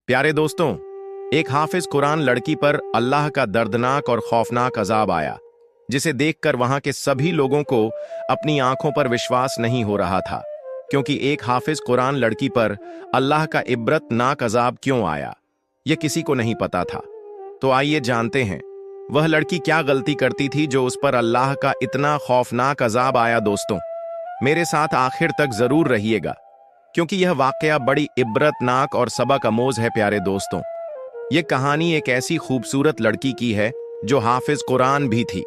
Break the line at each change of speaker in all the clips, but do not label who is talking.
प्यारे दोस्तों, एक हाफिज कुरान लड़की पर अल्लाह का दर्दनाक और खौफनाक अजाब आया, जिसे देखकर वहां के सभी लोगों को अपनी आंखों पर विश्वास नहीं हो रहा था। क्योंकि एक हाफिज कुरान लड़की पर अल्लाह का इबरतनाक अजाब क्यों आया, यह किसी को नहीं पता था। तो आइए जानते हैं, वह लड़की क्या गलती करती थी जो उस पर अल्लाह का इतना खौफनाक अजाब आया। दोस्तों, मेरे साथ आखिर तक जरूर रहिएगा, क्योंकि यह वाकया बड़ी इबरतनाक और सबक आमोज है। प्यारे दोस्तों, यह कहानी एक ऐसी खूबसूरत लड़की की है जो हाफिज कुरान भी थी।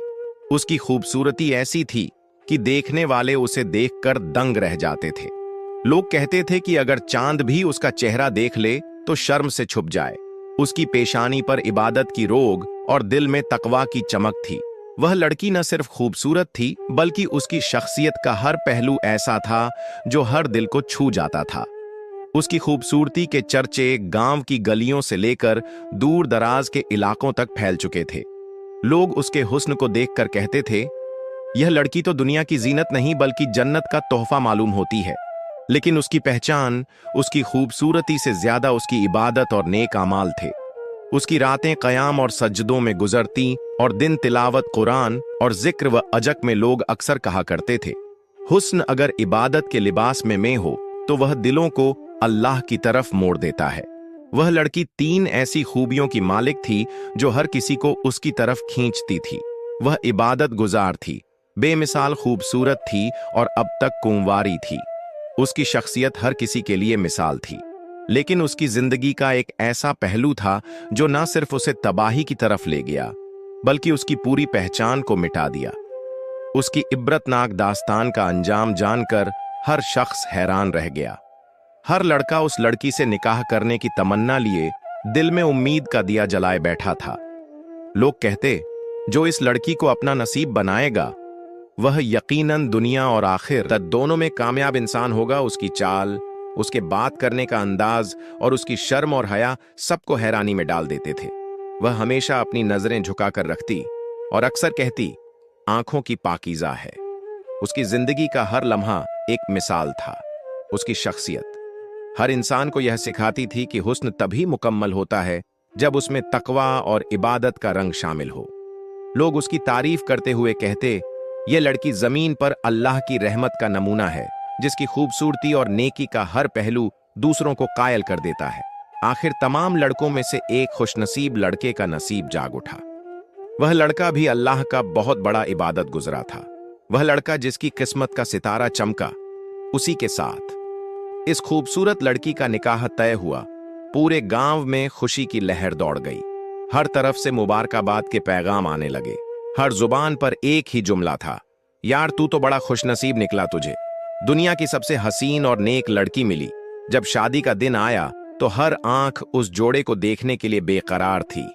उसकी खूबसूरती ऐसी थी कि देखने वाले उसे देखकर दंग रह जाते थे। लोग कहते थे कि अगर चांद भी उसका चेहरा देख ले तो शर्म से छुप जाए। उसकी पेशानी पर इबादत की रोग और दिल में तकवा की चमक थी। वह लड़की न सिर्फ खूबसूरत थी, बल्कि उसकी शख्सियत का हर पहलू ऐसा था जो हर दिल को छू जाता था। उसकी खूबसूरती के चर्चे गांव की गलियों से लेकर दूर दराज के इलाकों तक फैल चुके थे। लोग उसके हुस्न को देखकर कहते थे, यह लड़की तो दुनिया की जीनत नहीं बल्कि जन्नत का तोहफा मालूम होती है। लेकिन उसकी पहचान उसकी खूबसूरती से ज्यादा उसकी इबादत और नेक अमाल थे। उसकी रातें क़याम और सज्जदों में गुजरती और दिन तिलावत कुरान और जिक्र व अजक में। लोग अक्सर कहा करते थे, हुस्न अगर इबादत के लिबास में हो तो वह दिलों को अल्लाह की तरफ मोड़ देता है। वह लड़की तीन ऐसी खूबियों की मालिक थी जो हर किसी को उसकी तरफ खींचती थी। वह इबादत गुजार थी, बेमिसाल खूबसूरत थी और अब तक कुंवारी थी। उसकी शख्सियत हर किसी के लिए मिसाल थी। लेकिन उसकी जिंदगी का एक ऐसा पहलू था जो न सिर्फ उसे तबाही की तरफ ले गया, बल्कि उसकी पूरी पहचान को मिटा दिया। उसकी इबरतनाक दास्तान का अंजाम जानकर हर शख्स हैरान रह गया। हर लड़का उस लड़की से निकाह करने की तमन्ना लिए दिल में उम्मीद का दिया जलाए बैठा था। लोग कहते, जो इस लड़की को अपना नसीब बनाएगा वह यकीनन दुनिया और आखिर दोनों में कामयाब इंसान होगा। उसकी चाल, उसके बात करने का अंदाज और उसकी शर्म और हया सबको हैरानी में डाल देते थे। वह हमेशा अपनी नजरें झुकाकर रखती और अक्सर कहती, आंखों की पाकीज़ा है। उसकी जिंदगी का हर लम्हा एक मिसाल था। उसकी शख्सियत हर इंसान को यह सिखाती थी कि हुस्न तभी मुकम्मल होता है जब उसमें तकवा और इबादत का रंग शामिल हो। लोग उसकी तारीफ करते हुए कहते, यह लड़की जमीन पर अल्लाह की रहमत का नमूना है, जिसकी खूबसूरती और नेकी का हर पहलू दूसरों को कायल कर देता है। आखिर तमाम लड़कों में से एक खुशनसीब लड़के का नसीब जाग उठा। वह लड़का भी अल्लाह का बहुत बड़ा इबादत गुजरा था। वह लड़का जिसकी किस्मत का सितारा चमका, उसी के साथ इस खूबसूरत लड़की का निकाह तय हुआ। पूरे गांव में खुशी की लहर दौड़ गई। हर तरफ से मुबारकाबाद के पैगाम आने लगे। हर जुबान पर एक ही जुमला था, यार तू तो बड़ा खुशनसीब निकला, तुझे दुनिया की सबसे हसीन और नेक लड़की मिली। जब शादी का दिन आया तो हर आंख उस जोड़े को देखने के लिए बेकरार थी।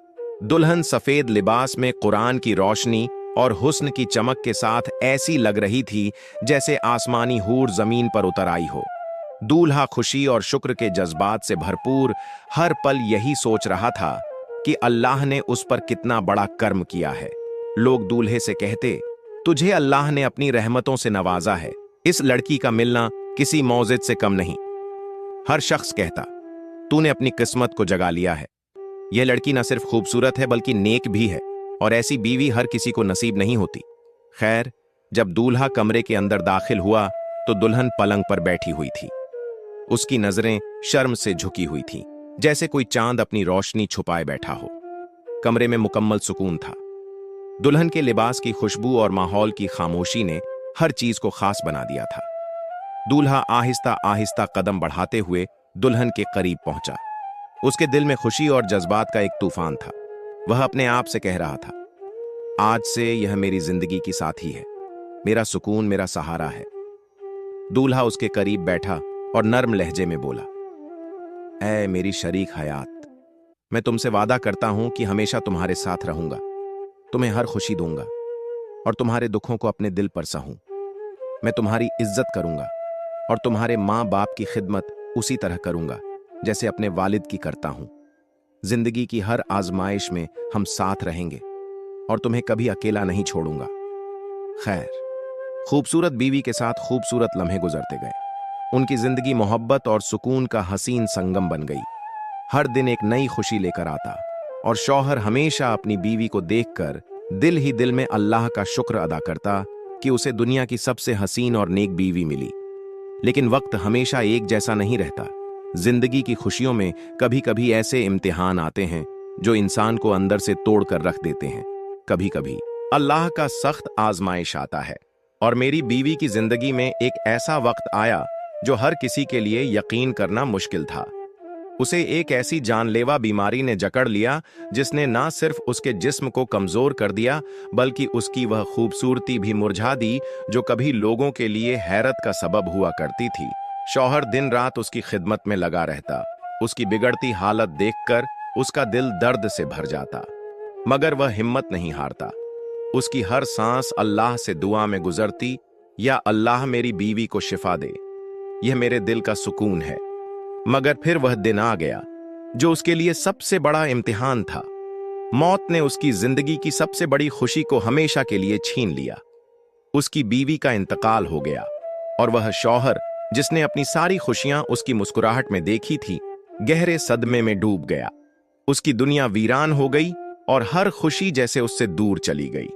दुल्हन सफेद लिबास में कुरान की रोशनी और हुस्न की चमक के साथ ऐसी लग रही थी जैसे आसमानी हूर जमीन पर उतर आई हो। दूल्हा खुशी और शुक्र के जज्बात से भरपूर हर पल यही सोच रहा था कि अल्लाह ने उस पर कितना बड़ा कर्म किया है। लोग दूल्हे से कहते, तुझे अल्लाह ने अपनी रहमतों से नवाजा है। इस लड़की का मिलना किसी मौजिद से कम नहीं। हर शख्स कहता, तूने अपनी किस्मत को जगा लिया है। यह लड़की न सिर्फ खूबसूरत है बल्कि नेक भी है, और ऐसी बीवी हर किसी को नसीब नहीं होती। खैर, जब दूल्हा कमरे के अंदर दाखिल हुआ तो दुल्हन पलंग पर बैठी हुई थी। उसकी नजरें शर्म से झुकी हुई थीं, जैसे कोई चांद अपनी रोशनी छुपाए बैठा हो। कमरे में मुकम्मल सुकून था। दुल्हन के लिबास की खुशबू और माहौल की खामोशी ने हर चीज को खास बना दिया था। दूल्हा आहिस्ता आहिस्ता कदम बढ़ाते हुए दुल्हन के करीब पहुंचा। उसके दिल में खुशी और जज्बात का एक तूफान था। वह अपने आप से कह रहा था, आज से यह मेरी जिंदगी की साथी है, मेरा सुकून, मेरा सहारा है। दूल्हा उसके करीब बैठा और नर्म लहजे में बोला, ऐ मेरी शरीक हयात, मैं तुमसे वादा करता हूं कि हमेशा तुम्हारे साथ रहूंगा, तुम्हें हर खुशी दूंगा और तुम्हारे दुखों को अपने दिल पर सहूं। मैं तुम्हारी इज्जत करूंगा और तुम्हारे माँ बाप की खिदमत उसी तरह करूंगा जैसे अपने वालिद की करता हूं। जिंदगी की हर आजमाइश में हम साथ रहेंगे और तुम्हें कभी अकेला नहीं छोड़ूंगा। खैर, खूबसूरत बीवी के साथ खूबसूरत लम्हे गुजरते गए। उनकी जिंदगी मोहब्बत और सुकून का हसीन संगम बन गई। हर दिन एक नई खुशी लेकर आता और शौहर हमेशा अपनी बीवी को देखकर दिल ही दिल में अल्लाह का शुक्र अदा करता कि उसे दुनिया की सबसे हसीन और नेक बीवी मिली। लेकिन वक्त हमेशा एक जैसा नहीं रहता। जिंदगी की खुशियों में कभी कभी ऐसे इम्तिहान आते हैं जो इंसान को अंदर से तोड़ कर रख देते हैं। कभी कभी अल्लाह का सख्त आजमाइश आता है और मेरी बीवी की जिंदगी में एक ऐसा वक्त आया जो हर किसी के लिए यकीन करना मुश्किल था। उसे एक ऐसी जानलेवा बीमारी ने जकड़ लिया जिसने ना सिर्फ उसके जिस्म को कमजोर कर दिया बल्कि उसकी वह खूबसूरती भी मुरझा दी जो कभी लोगों के लिए हैरत का सबब हुआ करती थी। शौहर दिन रात उसकी खिदमत में लगा रहता। उसकी बिगड़ती हालत देखकर उसका दिल दर्द से भर जाता, मगर वह हिम्मत नहीं हारता। उसकी हर सांस अल्लाह से दुआ में गुजरती, या अल्लाह मेरी बीवी को शिफा दे, यह मेरे दिल का सुकून है। मगर फिर वह दिन आ गया जो उसके लिए सबसे बड़ा इम्तिहान था। मौत ने उसकी जिंदगी की सबसे बड़ी खुशी को हमेशा के लिए छीन लिया। उसकी बीवी का इंतकाल हो गया और वह शौहर जिसने अपनी सारी खुशियां उसकी मुस्कुराहट में देखी थी, गहरे सदमे में डूब गया। उसकी दुनिया वीरान हो गई और हर खुशी जैसे उससे दूर चली गई।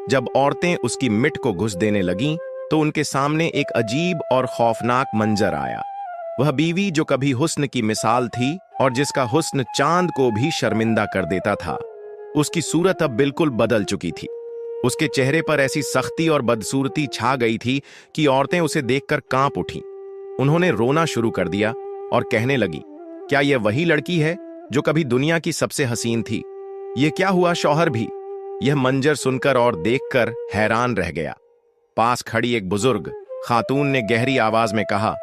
जब औरतें उसकी मिट को घुस देने लगीं तो उनके सामने एक अजीब और खौफनाक मंजर आया। वह बीवी जो कभी हुस्न की मिसाल थी और जिसका हुस्न चांद को भी शर्मिंदा कर देता था, उसकी सूरत अब बिल्कुल बदल चुकी थी। उसके चेहरे पर ऐसी सख्ती और बदसूरती छा गई थी कि औरतें उसे देखकर कांप उठीं। उन्होंने रोना शुरू कर दिया और कहने लगी, क्या यह वही लड़की है जो कभी दुनिया की सबसे हसीन थी? यह क्या हुआ शौहर भी? यह मंजर सुनकर और देखकर हैरान रह गया। पास खड़ी एक बुजुर्ग खातून ने गहरी आवाज में कहा,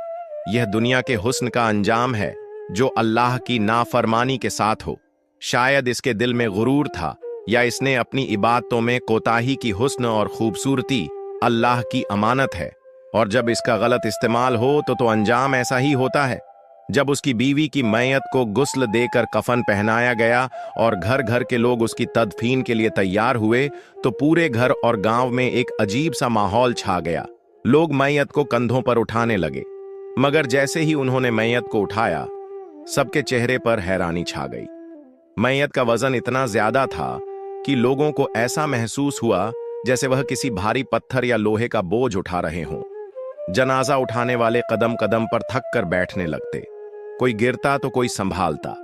यह दुनिया के हुस्न का अंजाम है जो अल्लाह की नाफरमानी के साथ हो। शायद इसके दिल में गुरूर था या इसने अपनी इबादतों में कोताही की। हुस्न और खूबसूरती अल्लाह की अमानत है और जब इसका गलत इस्तेमाल हो तो अंजाम ऐसा ही होता है। जब उसकी बीवी की मैयत को गुस्ल देकर कफन पहनाया गया और घर घर के लोग उसकी तदफीन के लिए तैयार हुए तो पूरे घर और गांव में एक अजीब सा माहौल छा गया। लोग मैयत को कंधों पर उठाने लगे, मगर जैसे ही उन्होंने मैयत को उठाया, सबके चेहरे पर हैरानी छा गई। मैयत का वजन इतना ज्यादा था कि लोगों को ऐसा महसूस हुआ जैसे वह किसी भारी पत्थर या लोहे का बोझ उठा रहे हों। जनाजा उठाने वाले कदम कदम पर थक कर बैठने लगते, कोई गिरता तो कोई संभालता,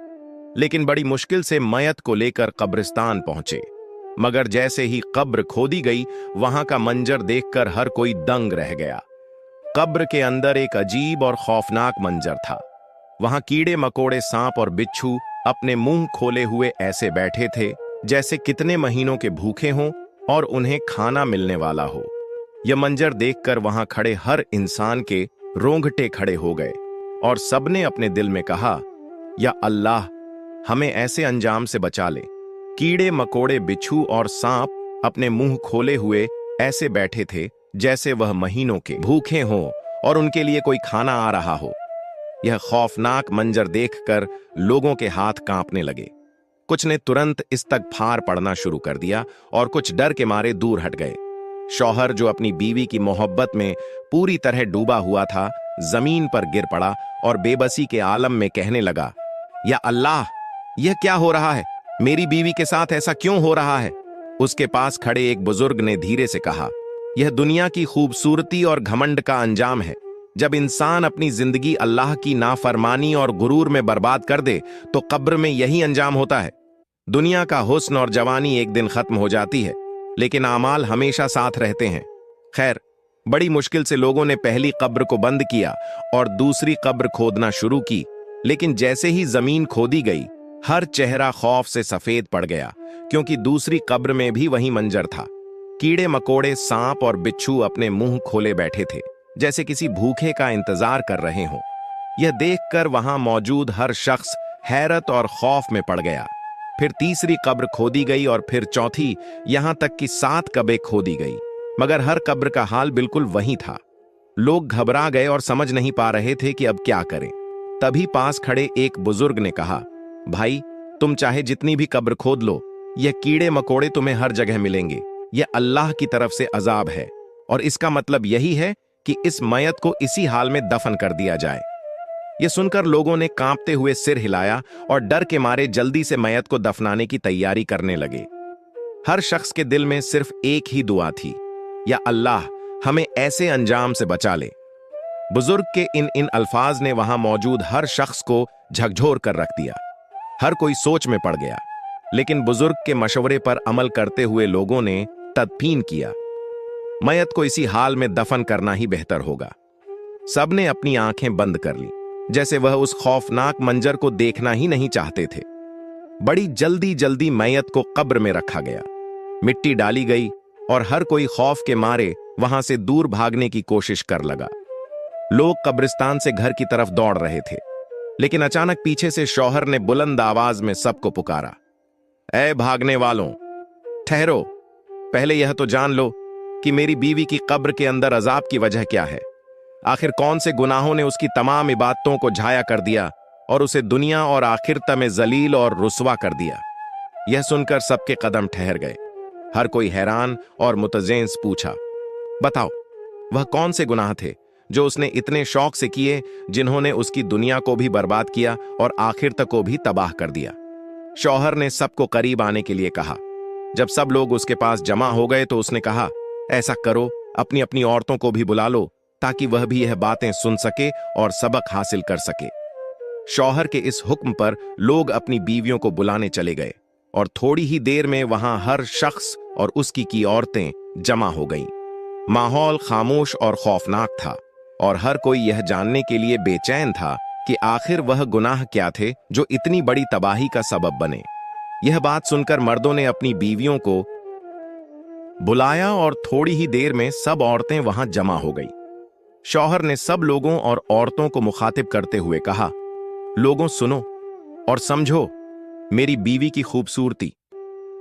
लेकिन बड़ी मुश्किल से मैयत को लेकर कब्रिस्तान पहुंचे। मगर जैसे ही कब्र खोदी गई, वहां का मंजर देखकर हर कोई दंग रह गया। कब्र के अंदर एक अजीब और खौफनाक मंजर था। वहां कीड़े मकोड़े, सांप और बिच्छू अपने मुंह खोले हुए ऐसे बैठे थे जैसे कितने महीनों के भूखे हों और उन्हें खाना मिलने वाला हो। यह मंजर देखकर वहां खड़े हर इंसान के रोंगटे खड़े हो गए और सबने अपने दिल में कहा, या अल्लाह हमें ऐसे अंजाम से बचा ले। कीड़े मकोड़े, बिच्छू और सांप अपने मुंह खोले हुए ऐसे बैठे थे जैसे वह महीनों के भूखे हों और उनके लिए कोई खाना आ रहा हो। यह खौफनाक मंजर देखकर लोगों के हाथ कांपने लगे। कुछ ने तुरंत इस्तगफार पढ़ना शुरू कर दिया और कुछ डर के मारे दूर हट गए। शौहर जो अपनी बीवी की मोहब्बत में पूरी तरह डूबा हुआ था, जमीन पर गिर पड़ा और बेबसी के आलम में कहने लगा, या अल्लाह यह क्या हो रहा है? मेरी बीवी के साथ ऐसा क्यों हो रहा है? उसके पास खड़े एक बुजुर्ग ने धीरे से कहा, यह दुनिया की खूबसूरती और घमंड का अंजाम है। जब इंसान अपनी जिंदगी अल्लाह की नाफरमानी और गुरूर में बर्बाद कर दे तो कब्र में यही अंजाम होता है। दुनिया का हुस्न और जवानी एक दिन खत्म हो जाती है, लेकिन आमाल हमेशा साथ रहते हैं। खैर, बड़ी मुश्किल से लोगों ने पहली कब्र को बंद किया और दूसरी कब्र खोदना शुरू की, लेकिन जैसे ही जमीन खोदी गई, हर चेहरा खौफ से सफेद पड़ गया, क्योंकि दूसरी कब्र में भी वही मंजर था। कीड़े मकोड़े, सांप और बिच्छू अपने मुंह खोले बैठे थे जैसे किसी भूखे का इंतजार कर रहे हों। यह देखकर वहां मौजूद हर शख्स हैरत और खौफ में पड़ गया। फिर तीसरी कब्र खोदी गई और फिर चौथी, यहां तक कि 7 कब्रें खोदी गई, मगर हर कब्र का हाल बिल्कुल वही था। लोग घबरा गए और समझ नहीं पा रहे थे कि अब क्या करें। तभी पास खड़े एक बुजुर्ग ने कहा, भाई तुम चाहे जितनी भी कब्र खोद लो, यह कीड़े मकोड़े तुम्हें हर जगह मिलेंगे। यह अल्लाह की तरफ से अजाब है और इसका मतलब यही है कि इस मैयत को इसी हाल में दफन कर दिया जाए। यह सुनकर लोगों ने कांपते हुए सिर हिलाया और डर के मारे जल्दी से मैयत को दफनाने की तैयारी करने लगे। हर शख्स के दिल में सिर्फ एक ही दुआ थी, या अल्लाह हमें ऐसे अंजाम से बचा ले। बुजुर्ग के इन अल्फाज ने वहां मौजूद हर शख्स को झकझोर कर रख दिया। हर कोई सोच में पड़ गया, लेकिन बुजुर्ग के मशवरे पर अमल करते हुए लोगों ने तदफीन किया। मैयत को इसी हाल में दफन करना ही बेहतर होगा। सबने अपनी आंखें बंद कर ली, जैसे वह उस खौफनाक मंजर को देखना ही नहीं चाहते थे। बड़ी जल्दी जल्दी मैयत को कब्र में रखा गया, मिट्टी डाली गई और हर कोई खौफ के मारे वहां से दूर भागने की कोशिश कर लगा। लोग कब्रिस्तान से घर की तरफ दौड़ रहे थे, लेकिन अचानक पीछे से शौहर ने बुलंद आवाज में सबको पुकारा, ऐ भागने वालों, ठहरो, पहले यह तो जान लो कि मेरी बीवी की कब्र के अंदर अजाब की वजह क्या है। आखिर कौन से गुनाहों ने उसकी तमाम इबादतों को झाया कर दिया और उसे दुनिया और आखिरत में जलील और रुस्वा कर दिया। यह सुनकर सबके कदम ठहर गए। हर कोई हैरान और मुतज़ेंस पूछा, बताओ वह कौन से गुनाह थे जो उसने इतने शौक से किए, जिन्होंने उसकी दुनिया को भी बर्बाद किया और आखिरत को भी तबाह कर दिया। शौहर ने सबको करीब आने के लिए कहा। जब सब लोग उसके पास जमा हो गए तो उसने कहा, ऐसा करो, अपनी अपनी औरतों को भी बुला लो ताकि वह भी यह बातें सुन सके और सबक हासिल कर सके। शौहर के इस हुक्म पर लोग अपनी बीवियों को बुलाने चले गए और थोड़ी ही देर में वहां हर शख्स और उसकी की औरतें जमा हो गईं। माहौल खामोश और खौफनाक था और हर कोई यह जानने के लिए बेचैन था कि आखिर वह गुनाह क्या थे जो इतनी बड़ी तबाही का सबब बने। यह बात सुनकर मर्दों ने अपनी बीवियों को बुलाया और थोड़ी ही देर में सब औरतें वहां जमा हो गई। शौहर ने सब लोगों और औरतों को मुखातिब करते हुए कहा, लोगों सुनो और समझो, मेरी बीवी की खूबसूरती,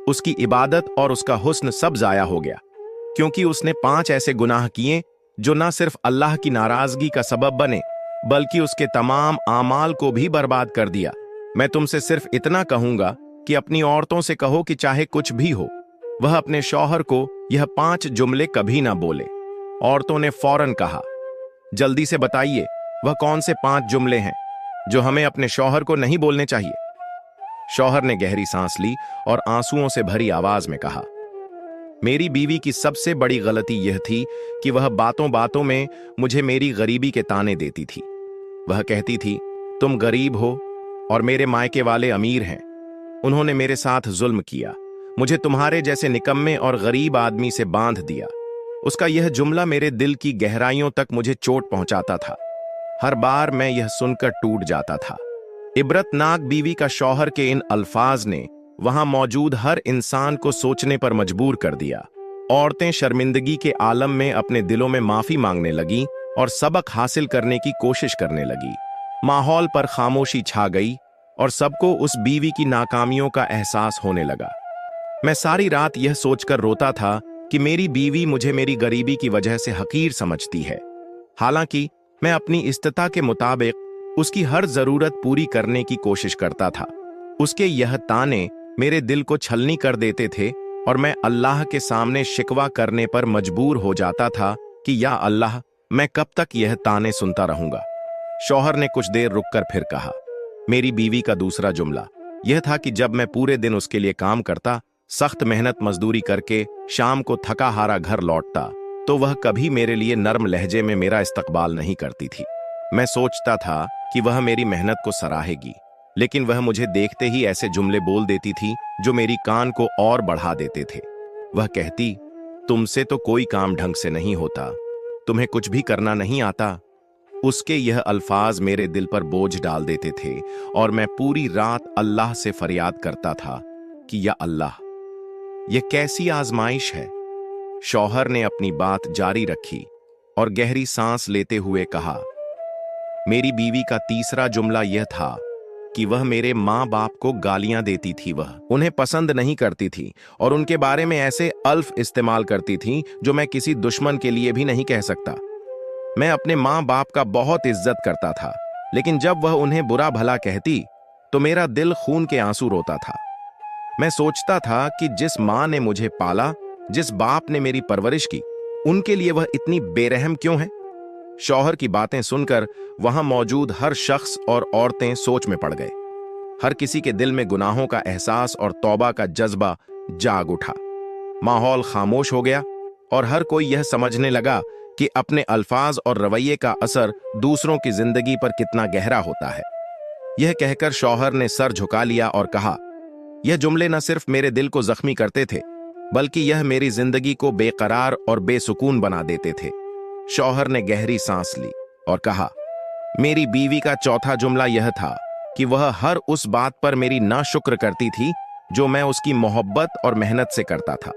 उसकी इबादत और उसका हुस्न सब जाया हो गया, क्योंकि उसने 5 ऐसे गुनाह किए जो न सिर्फ अल्लाह की नाराजगी का सबब बने, बल्कि उसके तमाम आमाल को भी बर्बाद कर दिया। मैं तुमसे सिर्फ इतना कहूंगा कि अपनी औरतों से कहो कि चाहे कुछ भी हो, वह अपने शौहर को यह 5 जुमले कभी ना बोले। औरतों ने फौरन कहा, जल्दी से बताइए वह कौन से 5 जुमले हैं जो हमें अपने शौहर को नहीं बोलने चाहिए। शौहर ने गहरी सांस ली और आंसुओं से भरी आवाज में कहा, मेरी बीवी की सबसे बड़ी गलती यह थी कि वह बातों बातों में मुझे मेरी गरीबी के ताने देती थी। वह कहती थी, तुम गरीब हो और मेरे मायके वाले अमीर हैं, उन्होंने मेरे साथ जुल्म किया, मुझे तुम्हारे जैसे निकम्मे और गरीब आदमी से बांध दिया। उसका यह जुमला मेरे दिल की गहराइयों तक मुझे चोट पहुंचाता था। हर बार मैं यह सुनकर टूट जाता था। इबरतनाक बीवी का शौहर के इन अल्फाज ने वहां मौजूद हर इंसान को सोचने पर मजबूर कर दिया। औरतें शर्मिंदगी के आलम में अपने दिलों में माफी मांगने लगीं और सबक हासिल करने की कोशिश करने लगी। माहौल पर खामोशी छा गई और सबको उस बीवी की नाकामियों का एहसास होने लगा। मैं सारी रात यह सोचकर रोता था कि मेरी बीवी मुझे मेरी गरीबी की वजह से हकीर समझती है, हालांकि मैं अपनी इस्तिता के मुताबिक उसकी हर जरूरत पूरी करने की कोशिश करता था। उसके यह ताने मेरे दिल को छलनी कर देते थे और मैं अल्लाह के सामने शिकवा करने पर मजबूर हो जाता था कि या अल्लाह, मैं कब तक यह ताने सुनता रहूंगा। शौहर ने कुछ देर रुककर फिर कहा, मेरी बीवी का दूसरा जुमला यह था कि जब मैं पूरे दिन उसके लिए काम करता, सख्त मेहनत मजदूरी करके शाम को थका हारा घर लौटता, तो वह कभी मेरे लिए नर्म लहजे में मेरा इस्तकबाल नहीं करती थी। मैं सोचता था कि वह मेरी मेहनत को सराहेगी, लेकिन वह मुझे देखते ही ऐसे जुमले बोल देती थी जो मेरी कान को और बढ़ा देते थे। वह कहती, तुमसे तो कोई काम ढंग से नहीं होता, तुम्हें कुछ भी करना नहीं आता। उसके यह अल्फाज मेरे दिल पर बोझ डाल देते थे और मैं पूरी रात अल्लाह से फरियाद करता था कि या अल्लाह, यह कैसी आजमाइश है। शौहर ने अपनी बात जारी रखी और गहरी सांस लेते हुए कहा, मेरी बीवी का तीसरा जुमला यह था कि वह मेरे माँ बाप को गालियां देती थी। वह उन्हें पसंद नहीं करती थी और उनके बारे में ऐसे अल्फ इस्तेमाल करती थी जो मैं किसी दुश्मन के लिए भी नहीं कह सकता। मैं अपने माँ बाप का बहुत इज्जत करता था, लेकिन जब वह उन्हें बुरा भला कहती तो मेरा दिल खून के आंसू रोता था। मैं सोचता था कि जिस माँ ने मुझे पाला, जिस बाप ने मेरी परवरिश की, उनके लिए वह इतनी बेरहम क्यों है। शौहर की बातें सुनकर वहां मौजूद हर शख्स और औरतें सोच में पड़ गए। हर किसी के दिल में गुनाहों का एहसास और तौबा का जज्बा जाग उठा। माहौल खामोश हो गया और हर कोई यह समझने लगा कि अपने अल्फाज और रवैये का असर दूसरों की जिंदगी पर कितना गहरा होता है। यह कहकर शौहर ने सर झुका लिया और कहा, यह जुमले न सिर्फ मेरे दिल को जख्मी करते थे, बल्कि यह मेरी जिंदगी को बेकरार और बेसुकून बना देते थे। शौहर ने गहरी सांस ली और कहा, मेरी बीवी का चौथा जुमला यह था कि वह हर उस बात पर मेरी नाशुक्र करती थी जो मैं उसकी मोहब्बत और मेहनत से करता था।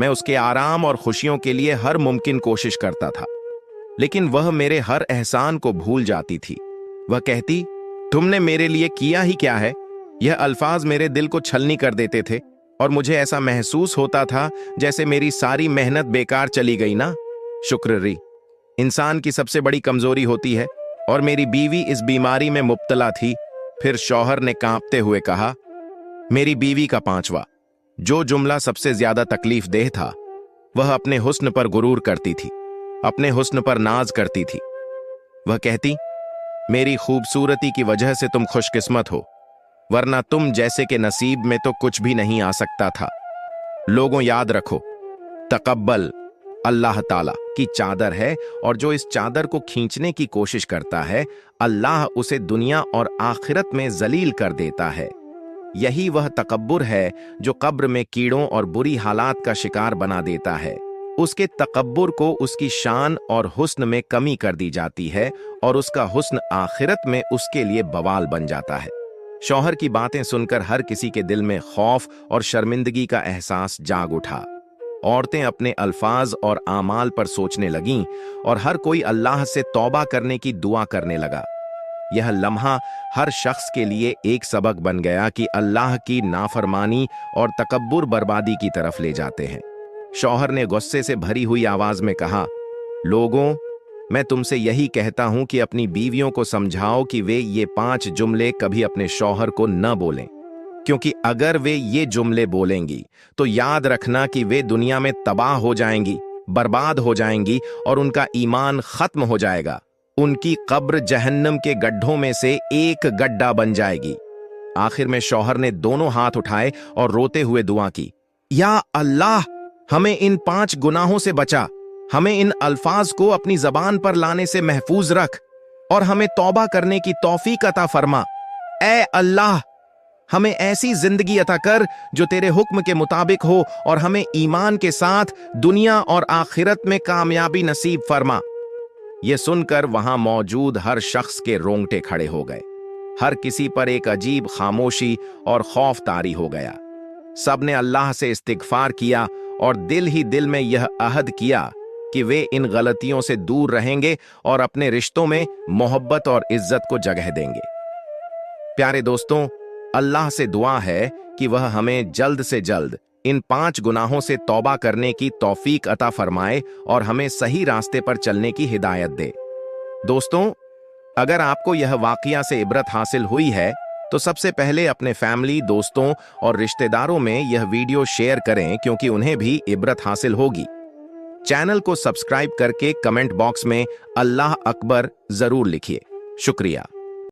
मैं उसके आराम और खुशियों के लिए हर मुमकिन कोशिश करता था, लेकिन वह मेरे हर एहसान को भूल जाती थी। वह कहती, तुमने मेरे लिए किया ही क्या है। यह अल्फाज मेरे दिल को छलनी कर देते थे और मुझे ऐसा महसूस होता था जैसे मेरी सारी मेहनत बेकार चली गई ना। शुक्र इंसान की सबसे बड़ी कमजोरी होती है और मेरी बीवी इस बीमारी में मुब्तला थी। फिर शौहर ने कांपते हुए कहा, मेरी बीवी का पांचवा जो जुमला सबसे ज्यादा तकलीफ देह था, वह अपने हुस्न पर गुरूर करती थी, अपने हुस्न पर नाज करती थी। वह कहती, मेरी खूबसूरती की वजह से तुम खुशकिस्मत हो, वरना तुम जैसे के नसीब में तो कुछ भी नहीं आ सकता था। लोगों याद रखो, तकब्बल अल्लाह ताला की चादर है और जो इस चादर को खींचने की कोशिश करता है, अल्लाह उसे दुनिया और आखिरत में जलील कर देता है। यही वह तकब्बुर है जो कब्र में कीड़ों और बुरी हालात का शिकार बना देता है। उसके तकब्बुर को उसकी शान और हुस्न में कमी कर दी जाती है और उसका हुस्न आखिरत में उसके लिए बवाल बन जाता है। शौहर की बातें सुनकर हर किसी के दिल में खौफ और शर्मिंदगी का एहसास जाग उठा। औरतें अपने अल्फाज और आमाल पर सोचने लगीं और हर कोई अल्लाह से तौबा करने की दुआ करने लगा। यह लम्हा हर शख्स के लिए एक सबक बन गया कि अल्लाह की नाफरमानी और तकब्बुर बर्बादी की तरफ ले जाते हैं। शौहर ने गुस्से से भरी हुई आवाज में कहा, लोगों, मैं तुमसे यही कहता हूं कि अपनी बीवियों को समझाओ कि वे ये 5 जुमले कभी अपने शौहर को न बोलें, क्योंकि अगर वे ये जुमले बोलेंगी तो याद रखना कि वे दुनिया में तबाह हो जाएंगी, बर्बाद हो जाएंगी और उनका ईमान खत्म हो जाएगा। उनकी कब्र जहन्नम के गड्ढों में से एक गड्ढा बन जाएगी। आखिर में शौहर ने दोनों हाथ उठाए और रोते हुए दुआ की, या अल्लाह, हमें इन 5 गुनाहों से बचा, हमें इन अल्फाज को अपनी जबान पर लाने से महफूज रख और हमें तौबा करने की तौफीक अता फरमा। ए अल्लाह, हमें ऐसी जिंदगी अता कर जो तेरे हुक्म के मुताबिक हो और हमें ईमान के साथ दुनिया और आखिरत में कामयाबी नसीब फरमा। यह सुनकर वहां मौजूद हर शख्स के रोंगटे खड़े हो गए। हर किसी पर एक अजीब खामोशी और खौफ तारी हो गया। सबने अल्लाह से इस्तिगफार किया और दिल ही दिल में यह अहद किया कि वे इन गलतियों से दूर रहेंगे और अपने रिश्तों में मोहब्बत और इज्जत को जगह देंगे। प्यारे दोस्तों, अल्लाह से दुआ है कि वह हमें जल्द से जल्द इन 5 गुनाहों से तौबा करने की तौफीक अता फरमाए और हमें सही रास्ते पर चलने की हिदायत दे। दोस्तों, अगर आपको यह वाकया से इबरत हासिल हुई है तो सबसे पहले अपने फैमिली, दोस्तों और रिश्तेदारों में यह वीडियो शेयर करें, क्योंकि उन्हें भी इबरत हासिल होगी। चैनल को सब्सक्राइब करके कमेंट बॉक्स में अल्लाह अकबर जरूर लिखिए। शुक्रिया।